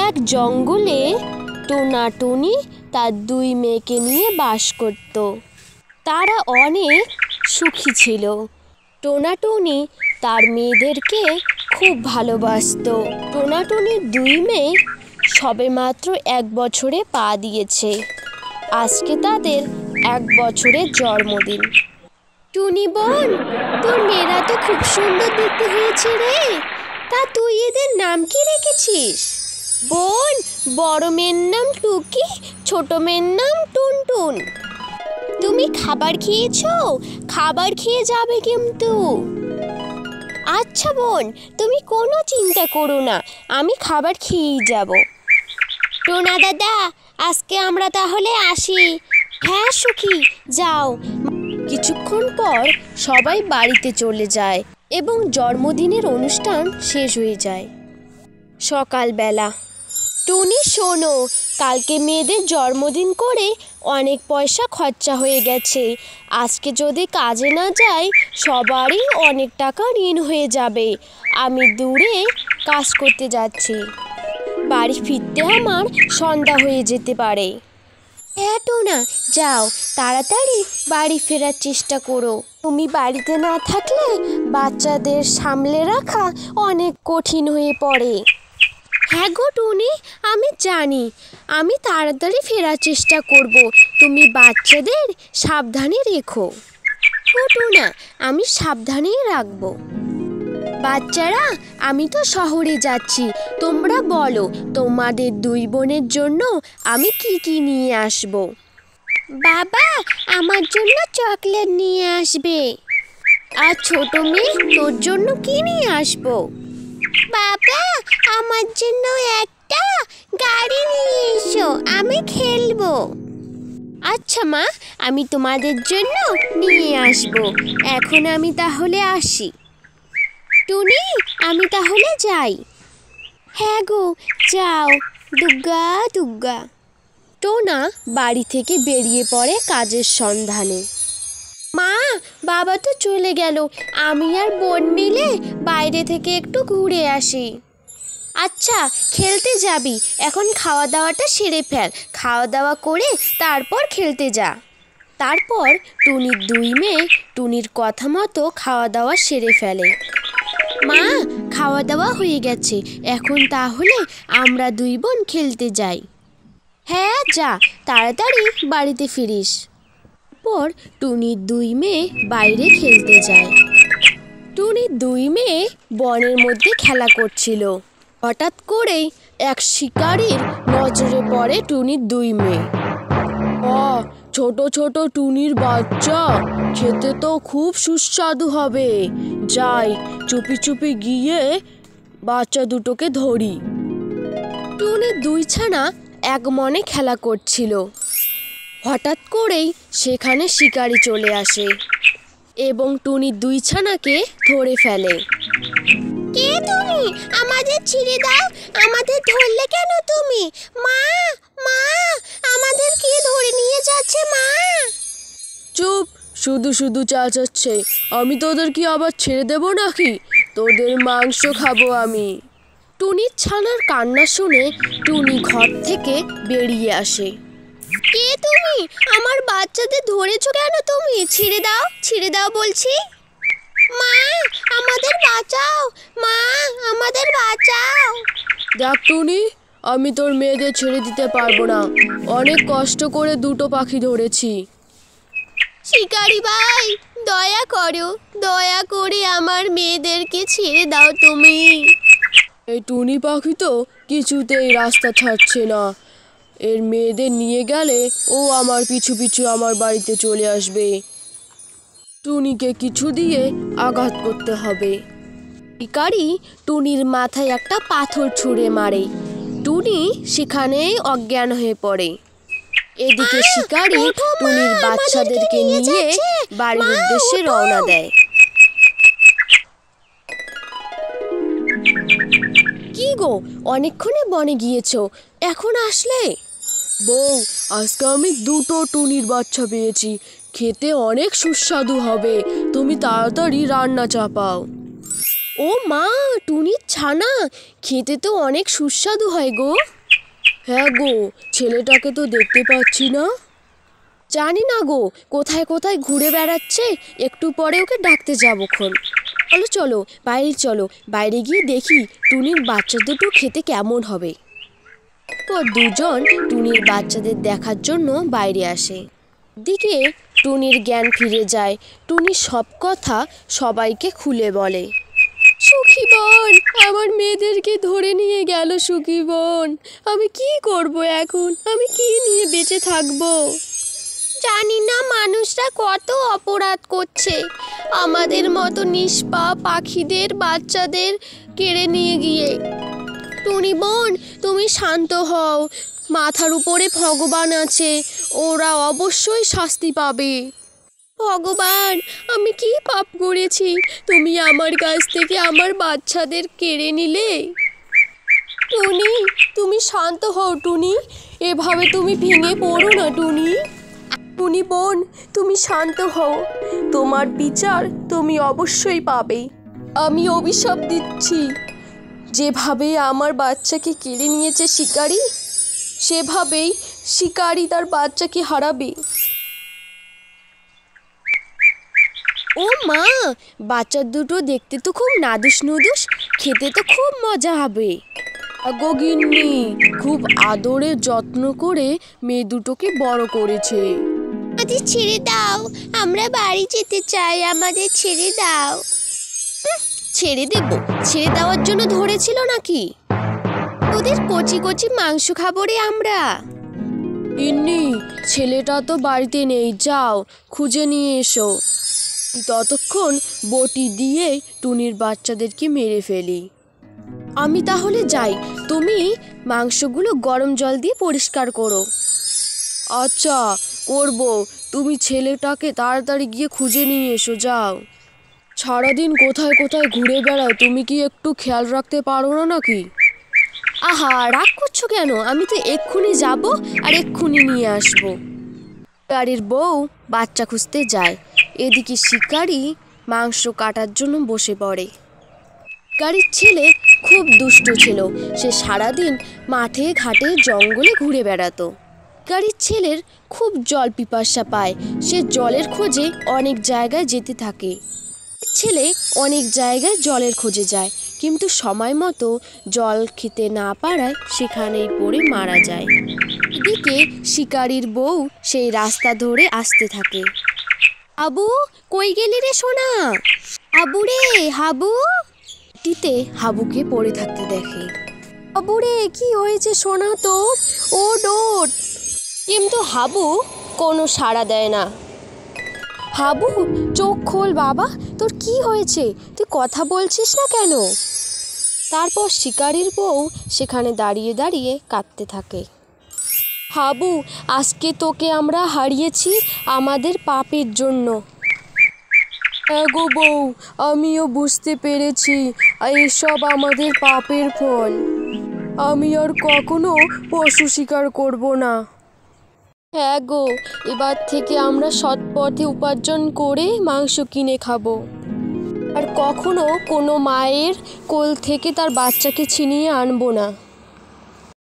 এক জঙ্গলে টোনা টুনি তার দুই মেয়েকে নিয়ে বাস করত। তারা অনেক সুখী ছিল। টোনা টুনি তার মেয়েদেরকে খুব ভালোবাসতো। টোনা টুনির দুই মেয়ে সবেমাত্র 1 বছরে পা দিয়েছে। আজকে তাদের 1 বছরের জন্মদিন। টুনি বোন, তোর মেয়েরা তো খুব সুন্দর দেখতে হয়েছে রে। তা তুই এদের নাম কি রেখেছিস? বোন, বড় মেয়ের নাম টুকি, ছোট মেয়ের নাম টুনটুন। তুমি খাবার খেয়েছো? খাবার খেয়ে যাবে কিন্তু। আচ্ছা বোন, তুমি কোনো চিন্তা করো না, আমি খাবার খেয়েই যাব। টোনা দাদা, আজকে আমরা তাহলে আসি। হ্যাঁ সুখী, যাও। কিছুক্ষণ পর সবাই বাড়িতে চলে যায় এবং জন্মদিনের অনুষ্ঠান শেষ হয়ে যায়। সকালবেলা, টুনি শোনো, কালকে মেয়েদের জন্মদিন করে অনেক পয়সা খরচা হয়ে গেছে। আজকে যদি কাজে না যাই সবারই অনেক টাকা ঋণ হয়ে যাবে। আমি দূরে কাজ করতে যাচ্ছি, বাড়ি ফিরতে আমার সন্ধ্যা হয়ে যেতে পারে। হ্যাঁ টোনা, যাও, তাড়াতাড়ি বাড়ি ফেরার চেষ্টা করো। তুমি বাড়িতে না থাকলে বাচ্চাদের সামলে রাখা অনেক কঠিন হয়ে পড়ে। হ্যাঁ গো টুনি, আমি জানি, আমি তাড়াতাড়ি ফেরার চেষ্টা করব। তুমি বাচ্চাদের সাবধানে রেখো। ও টোনা, আমি সাবধানেই রাখবো। বাচ্চারা, আমি তো শহরে যাচ্ছি। তোমরা বলো, তোমাদের দুই বোনের জন্য আমি কি কি নিয়ে আসব? বাবা আমার জন্য চকলেট নিয়ে আসবে। আর ছোট মেয়ে, তোর জন্য কি নিয়ে আসবো? বাবা আমার জন্য একটা গাড়ি নিয়ে এসো, আমি খেলবো। আচ্ছা মা, আমি তোমাদের জন্য নিয়ে আসবো। এখন আমি তাহলে আসি। টুনি, আমি তাহলে যাই। হ্যাঁ গো, যাও। দুগ্গা দুগ্গা। টোনা বাড়ি থেকে বেরিয়ে পড়ে কাজের সন্ধানে। মা, বাবা তো চলে গেল। আমি আর বোন মিলে বাইরে থেকে একটু ঘুরে আসি। আচ্ছা, খেলতে যাবি, এখন খাওয়া দাওয়াটা সেরে ফেল। খাওয়া দাওয়া করে তারপর খেলতে যা। তারপর টুনির দুই মেয়ে টুনির কথা মতো খাওয়া দাওয়া সেরে ফেলে। মা, খাওয়া দাওয়া হয়ে গেছে, এখন তাহলে আমরা দুই বোন খেলতে যাই। হ্যাঁ যা, তাড়াতাড়ি বাড়িতে ফিরিস। পর টুনির দুই মেয়ে বাইরে খেলতে যায়। টুনির দুই মেয়ে বনের মধ্যে খেলা করছিল। হঠাৎ করেই এক শিকারীর নজরে পড়ে টুনির দুই মেয়ে। ছোট ছোট টুনির বাচ্চা, খেতে তো খুব সুস্বাদু হবে। যাই, চুপি চুপি গিয়ে বাচ্চা দুটোকে ধরি। টুনির দুই ছানা এক মনে খেলা করছিল। হঠাৎ করেই সেখানে শিকারী চলে আসে এবং টুনির দুই ছানাকে ধরে ফেলে। কে তুমি? আমাদের ছেড়ে দাও। আমাদের ধরলে কেন তুমি? মা, মা, আমাদের কে ধরে নিয়ে যাচ্ছে মা? চুপ, শুধু শুধু চেঁচাচ্ছে। আমি তোদের কি আবার ছেড়ে দেব নাকি? তোদের মাংস খাবো আমি। টুনির ছানার কান্না শুনে টুনি ঘর থেকে বেরিয়ে আসে। কে তুমি? আমার বাচ্চাদের ধরেছো কেন তুমি? ছেড়ে দাও, ছেড়ে দাও বলছি। মা, আমাদের বাঁচাও। মা, আমাদের বাঁচাও। দেখ টুনি, আমি তোর মেয়েদের ছেড়ে দিতে পারবো না। অনেক কষ্ট করে দুটো পাখি ধরেছি। শিকারি ভাই, দয়া করো, দয়া করে আমার মেয়েদেরকে ছেড়ে দাও তুমি। এই টুনি পাখি তো কিছুতেই রাস্তা ছাড়ছে না। এর মেয়েদের নিয়ে গেলে ও আমার পিছু পিছু আমার বাড়িতে চলে আসবে। টুনিকে কিছু দিয়ে আঘাত করতে হবে। শিকারি টুনির মাথায় একটা পাথর ছুঁড়ে মারে। টুনি সেখানেই অজ্ঞান হয়ে পড়ে। এদিকে শিকারি টুনির বাচ্চাদেরকে নিয়ে বাড়ির উদ্দেশ্যে রওনা দেয়। কি গো, অনেকক্ষণে বনে গিয়েছো, এখন আসলে? বউ, আজকে আমি দুটো টুনির বাচ্চা পেয়েছি। খেতে অনেক সুস্বাদু হবে, তুমি তাড়াতাড়ি রান্না চাপাও। ও মা, টুনির ছানা খেতে তো অনেক সুস্বাদু হয় গো। হ্যাঁ গো, ছেলেটাকে তো দেখতে পাচ্ছি না। জানি না গো, কোথায় কোথায় ঘুরে বেড়াচ্ছে। একটু পরে ওকে ডাকতে যাবো খন। চলো চলো, বাইরে চলো, বাইরে গিয়ে দেখি টুনির বাচ্চা দুটো খেতে কেমন হবে। তো দুজন টুনির বাচ্চাদের দেখার জন্য বাইরে আসে। দিকে টুনির জ্ঞান ফিরে যায়। টুনি সব কথা সবাইকে খুলে বলে। সুখী বোন, আমার মেয়েদেরকে ধরে নিয়ে গেল সুখী বোন। আমি কি করব এখন? আমি কি নিয়ে বেঁচে থাকবো? জানি না মানুষরা কত অপরাধ করছে, আমাদের মতো নিষ্পাপ পাখিদের বাচ্চাদের কেড়ে নিয়ে গিয়ে। টুনি বোন, তুমি শান্ত হও, মাথার উপরে ভগবান আছে, ওরা অবশ্যই শাস্তি পাবে। ভগবান, আমি কি পাপ করেছি তুমি আমার কাছ থেকে আমার বাচ্চাদের কেড়ে নিলে? টুনি, তুমি শান্ত হও টুনি, এভাবে তুমি ভেঙে পড়ো না টুনি। টুনি বোন, তুমি শান্ত হও, তোমার বিচার তুমি অবশ্যই পাবে। আমি অভিশাপ দিচ্ছি, যেভাবে আমার বাচ্চাকে কেড়ে নিয়েছে শিকারি, সেভাবেই শিকারি তার বাচ্চাকে হারাবে। ও মা, বাচ্চা দুটো দেখতে তো খুব নাদুস নুদুস, খেতে তো খুব মজা হবে। গো গিন্নি, খুব আদরে যত্ন করে মেয়ে দুটোকে বড় করেছে। আমাদের ছেড়ে দাও, আমরা বাড়ি যেতে চাই, আমাদের ছেড়ে দাও। ছেড়ে দেব? ছেড়ে দেওয়ার জন্য ধরেছিল নাকি? ওদের কচি কচি মাংস খাবো রে আমরা। গিন্নি, ছেলেটা তো বাড়িতে নেই, যাও খুঁজে নিয়ে এসো। ততক্ষণ বটি দিয়ে টুনির বাচ্চাদেরকে মেরে ফেলি। আমি তাহলে যাই, তুমি মাংসগুলো গরম জল দিয়ে পরিষ্কার করো। আচ্ছা করব, তুমি ছেলেটাকে তাড়াতাড়ি গিয়ে খুঁজে নিয়ে এসো, যাও। সারাদিন কোথায় কোথায় ঘুরে বেড়াও, তুমি কি একটু খেয়াল রাখতে পারো না নাকি? আহা, রাগ করছো কেন? আমি তো এক্ষুনি যাব আর এক্ষুনি নিয়ে আসবো। শিকারির বউ বাচ্চা খুঁজতে যায়, এদিকে শিকারি মাংস কাটার জন্য বসে পড়ে। শিকারির ছেলে খুব দুষ্ট ছিল, সে সারাদিন মাঠে ঘাটে জঙ্গলে ঘুরে বেড়াতো। শিকারির ছেলের খুব জল পিপাসা পায়, সে জলের খোঁজে অনেক জায়গায় যেতে থাকে। ছেলে অনেক জায়গায় জলের খোঁজে যায়, কিন্তু সময় মতো জল খেতে না পারায় সেখানেই পড়ে মারা যায়। এদিকে শিকারির বউ সেই রাস্তা ধরে আসতে থাকে। আবু, কই গেলি রে সোনা? হাবু রে হাবু। টিতে হাবুকে পড়ে থাকতে দেখে। হাবু রে, কি হয়েছে সোনা তোর? ও ডোট। কিন্তু হাবু কোনো সাড়া দেয় না। হাবু, চোখ খোল বাবা, তোর কি হয়েছে? তুই কথা বলছিস না কেন? তারপর শিকারির বউ সেখানে দাঁড়িয়ে দাঁড়িয়ে কাঁদতে থাকে। হাবু, আজকে তোকে আমরা হারিয়েছি আমাদের পাপের জন্য। এগো বউ, আমিও বুঝতে পেরেছি এইসব আমাদের পাপের ফল। আমি আর কখনো পশু শিকার করব না। হ্যাঁ গো, এবার থেকে আমরা সৎ পথে উপার্জন করে মাংস কিনে খাবো, আর কখনো কোনো মায়ের কোল থেকে তার বাচ্চাকে ছিনিয়ে আনবো না।